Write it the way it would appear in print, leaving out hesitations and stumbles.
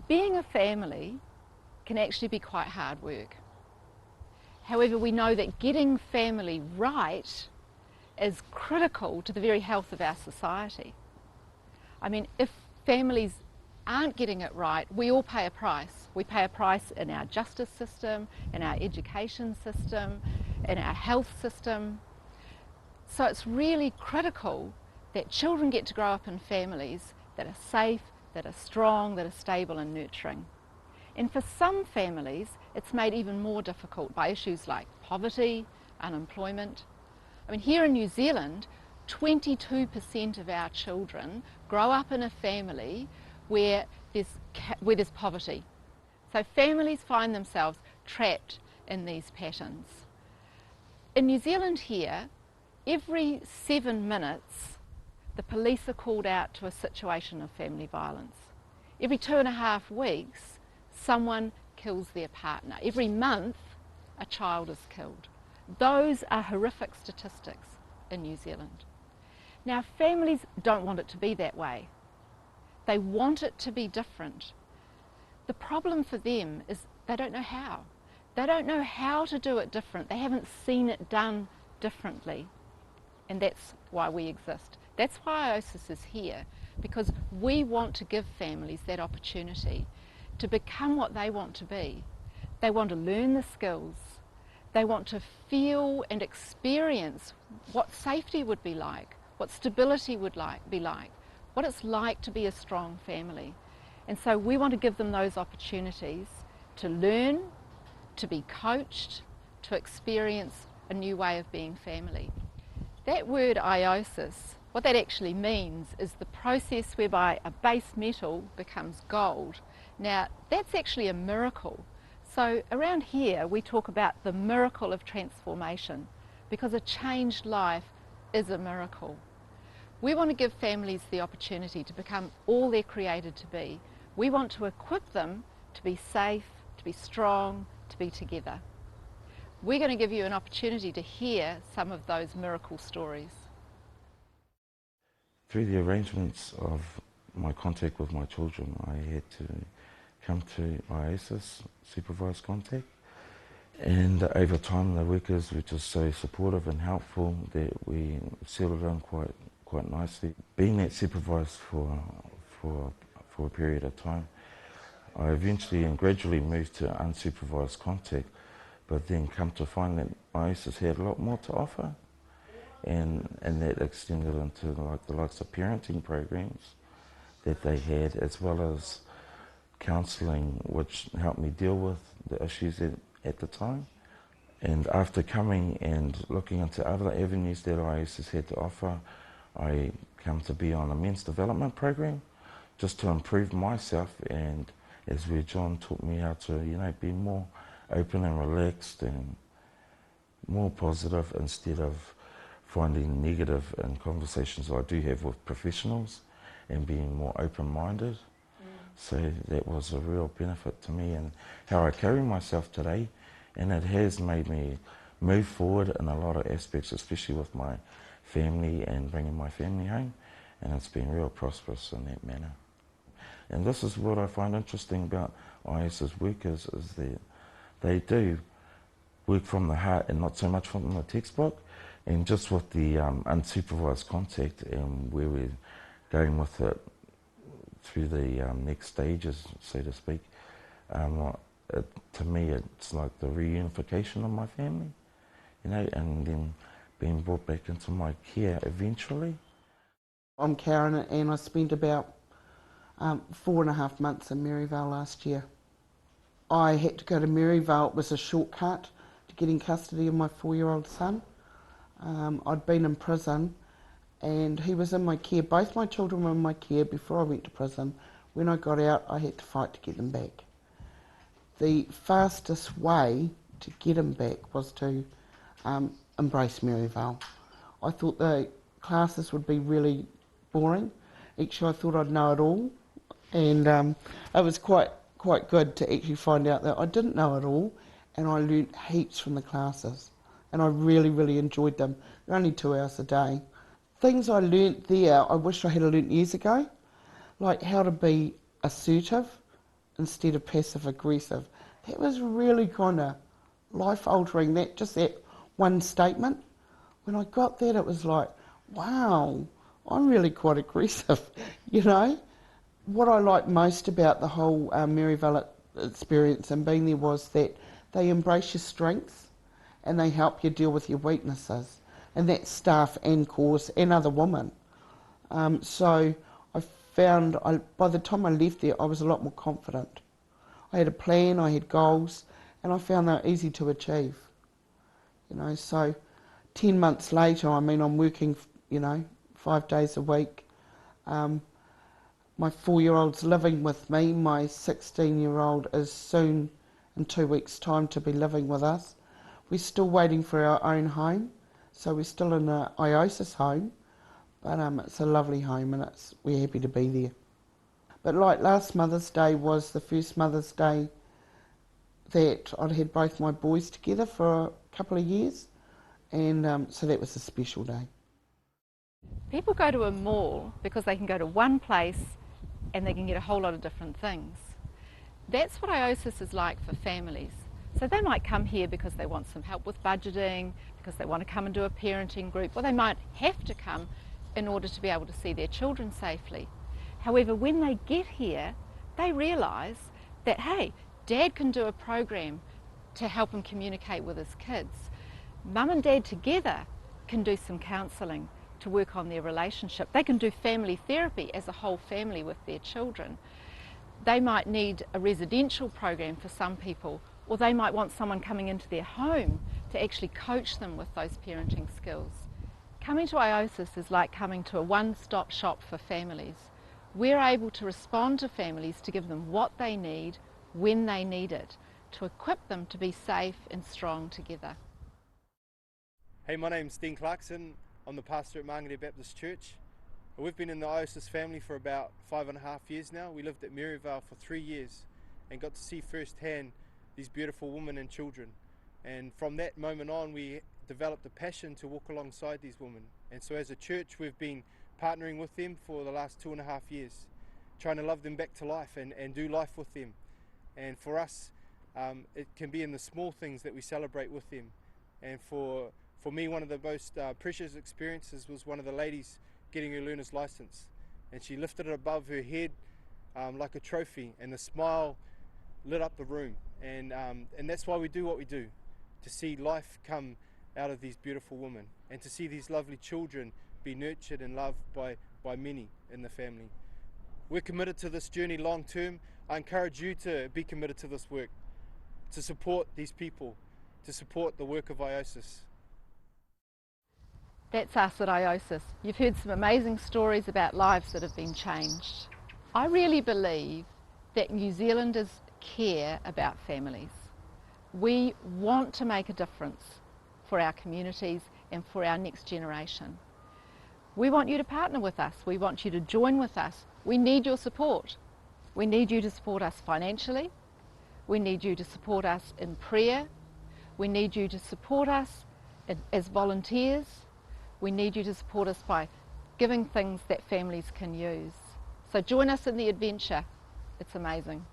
Being a family can actually be quite hard work. However, we know that getting family right is critical to the very health of our society. I mean, if families aren't getting it right, we all pay a price. We pay a price in our justice system, in our education system, in our health system. So it's really critical that children get to grow up in families that are safe, that are strong, that are stable and nurturing. And for some families, it's made even more difficult by issues like poverty, unemployment. I mean, here in New Zealand, 22% of our children grow up in a family where there's poverty. So families find themselves trapped in these patterns. In New Zealand here, every 7 minutes, the police are called out to a situation of family violence. Every 2.5 weeks, someone kills their partner. Every month, a child is killed. Those are horrific statistics in New Zealand. Now, families don't want it to be that way. They want it to be different. The problem for them is they don't know how. They don't know how to do it different. They haven't seen it done differently. And that's why we exist. That's why Iosis is here, because we want to give families that opportunity to become what they want to be. They want to learn the skills. They want to feel and experience what safety would be like, what stability would be like, what it's like to be a strong family. And so we want to give them those opportunities to learn, to be coached, to experience a new way of being family. That word Iosis, what that actually means is the process whereby a base metal becomes gold. Now, that's actually a miracle. So around here we talk about the miracle of transformation, because a changed life is a miracle. We want to give families the opportunity to become all they're created to be. We want to equip them to be safe, to be strong, to be together. We're going to give you an opportunity to hear some of those miracle stories. Through the arrangements of my contact with my children, I had to come to Iosis, supervised contact. And over time, the workers were just so supportive and helpful that we settled in quite nicely. Being that supervised for a period of time, I eventually and gradually moved to unsupervised contact, but then come to find that Iosis had a lot more to offer, and that extended into the likes of parenting programs that they had, as well as counselling, which helped me deal with the issues at the time. And after coming and looking into other avenues that Iosis had to offer, I come to be on a men's development program just to improve myself, and as where John taught me how to, be more open and relaxed and more positive instead of finding negative in conversations I do have with professionals, and being more open-minded. So that was a real benefit to me and how I carry myself today, and it has made me move forward in a lot of aspects, especially with my family and bringing my family home, and it's been real prosperous in that manner. And this is what I find interesting about Iosis workers, is that they do work from the heart and not so much from the textbook. And just with the unsupervised contact and where we're going with it through the next stages, so to speak, to me it's like the reunification of my family, and then being brought back into my care eventually. I'm Karen, and I spent about 4.5 months in Maryvale last year. I had to go to Maryvale. It was a shortcut to getting custody of my 4-year-old son. I'd been in prison and he was in my care. Both my children were in my care before I went to prison. When I got out, I had to fight to get them back. The fastest way to get him back was to embrace Maryvale. I thought the classes would be really boring. Actually, I thought I'd know it all, and it was quite good to actually find out that I didn't know it all, and I learnt heaps from the classes, and I really enjoyed them. They're only 2 hours a day. Things I learnt there I wish I had learnt years ago, like how to be assertive instead of passive aggressive. That was really kind of life altering. That one statement. When I got that, it was like, wow, I'm really quite aggressive, you know. What I liked most about the whole Maryvale experience and being there was that they embrace your strengths and they help you deal with your weaknesses, and that's staff and course and other women. So I found by the time I left there, I was a lot more confident. I had a plan, I had goals, and I found they were easy to achieve. You know, so 10 months later, I mean, I'm working, 5 days a week. My 4-year-old's living with me. My 16-year-old is soon, in 2 weeks' time, to be living with us. We're still waiting for our own home, so we're still in an Iosis home, but it's a lovely home and we're happy to be there. But like last Mother's Day was the first Mother's Day that I'd had both my boys together for a couple of years, and so that was a special day. People go to a mall because they can go to one place and they can get a whole lot of different things. That's what Iosis is like for families. So they might come here because they want some help with budgeting, because they want to come and do a parenting group, or they might have to come in order to be able to see their children safely. However, when they get here, they realise that, hey, Dad can do a program to help him communicate with his kids. Mum and Dad together can do some counselling to work on their relationship. They can do family therapy as a whole family with their children. They might need a residential program for some people, or they might want someone coming into their home to actually coach them with those parenting skills. Coming to Iosis is like coming to a one-stop shop for families. We're able to respond to families to give them what they need, when they need it, to equip them to be safe and strong together. Hey, my name's Dean Clarkson. I'm the pastor at Māngere Baptist Church. We've been in the Iosis family for about 5.5 years now. We lived at Maryvale for 3 years and got to see firsthand these beautiful women and children. And from that moment on, we developed a passion to walk alongside these women. And so as a church, we've been partnering with them for the last 2.5 years, trying to love them back to life and do life with them. And for us, it can be in the small things that we celebrate with them. And for me, one of the most precious experiences was one of the ladies getting her learner's license, and she lifted it above her head like a trophy, and the smile lit up the room. And that's why we do what we do, to see life come out of these beautiful women, and to see these lovely children be nurtured and loved by many in the family. We're committed to this journey long term. I encourage you to be committed to this work, to support these people, to support the work of Iosis. That's us at Iosis. You've heard some amazing stories about lives that have been changed. I really believe that New Zealanders care about families. We want to make a difference for our communities and for our next generation. We want you to partner with us. We want you to join with us. We need your support. We need you to support us financially. We need you to support us in prayer. We need you to support us as volunteers. We need you to support us by giving things that families can use. So join us in the adventure. It's amazing.